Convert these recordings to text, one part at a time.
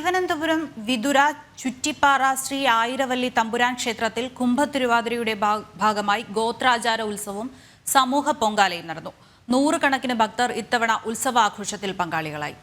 തിരുവനന്തപുരം വിതുര ചുറ്റിപ്പാറ ശ്രീ ആയിരവല്ലി തമ്പുരാൻ ക്ഷേത്രത്തിൽ കുംഭത്തിരുവാതിരയുടെ ഭാഗമായി ഗോത്രാചാര ഉത്സവവും സമൂഹ പൊങ്കാലയും നടന്നു. നൂറുകണക്കിന് ഭക്തർ ഇത്തവണ ഉത്സവാഘോഷത്തിൽ പങ്കാളികളായി.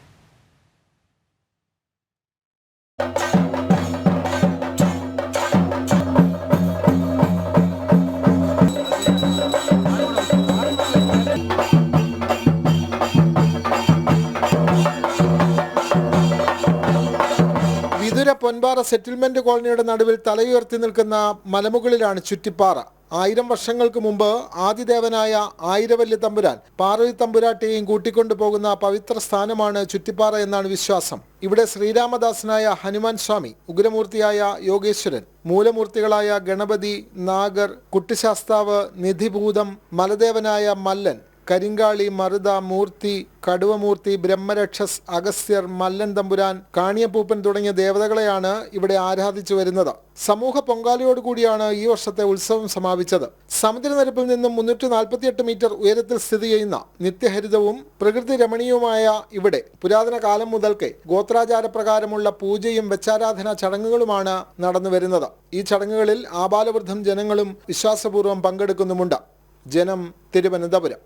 വിതുര പൊൻപാറ സെറ്റിൽമെന്റ് കോളനിയുടെ നടുവിൽ തലയുയർത്തി നിൽക്കുന്ന മലമുകളിലാണ് ചുറ്റിപ്പാറ. 1000 വർഷങ്ങൾക്ക് മുമ്പ് ആദിദേവനായ ആയിരവല്ലി തമ്പുരാൻ പാർവതി തമ്പുരാട്ടിയെയും കൂട്ടിക്കൊണ്ടു പോകുന്ന പവിത്ര സ്ഥാനമാണ് ചുറ്റിപ്പാറ എന്നാണ് വിശ്വാസം. ഇവിടെ ശ്രീരാമദാസനായ ഹനുമാൻ സ്വാമി, ഉഗ്രമൂർത്തിയായ യോഗേശ്വരൻ, മൂലമൂർത്തികളായ ഗണപതി, നാഗർ, കുട്ടിശാസ്താവ്, നിധിഭൂതം, മലദേവനായ മല്ലൻ, കരിങ്കാളി, മറുത, മൂർത്തി, കടുവമൂർത്തി, ബ്രഹ്മരക്ഷസ്, അഗസ്ത്യർ, മല്ലൻ തമ്പുരാൻ, കാണിയപ്പൂപ്പൻ തുടങ്ങിയ ദേവതകളെയാണ് ഇവിടെ ആരാധിച്ചു വരുന്നത്. സമൂഹ പൊങ്കാലയോടുകൂടിയാണ് ഈ വർഷത്തെ ഉത്സവം സമാപിച്ചത്. സമുദ്രനിരപ്പിൽ നിന്നും 348 മീറ്റർ ഉയരത്തിൽ സ്ഥിതി ചെയ്യുന്ന നിത്യഹരിതവും പ്രകൃതി രമണീയവുമായ ഇവിടെ പുരാതന കാലം മുതൽക്കേ ഗോത്രാചാരപ്രകാരമുള്ള പൂജയും വെച്ചാരാധനാ ചടങ്ങുകളുമാണ് നടന്നു വരുന്നത്. ഈ ചടങ്ങുകളിൽ ആബാലവൃദ്ധം ജനങ്ങളും വിശ്വാസപൂർവ്വം പങ്കെടുക്കുന്നുമുണ്ട്. ജനം, തിരുവനന്തപുരം.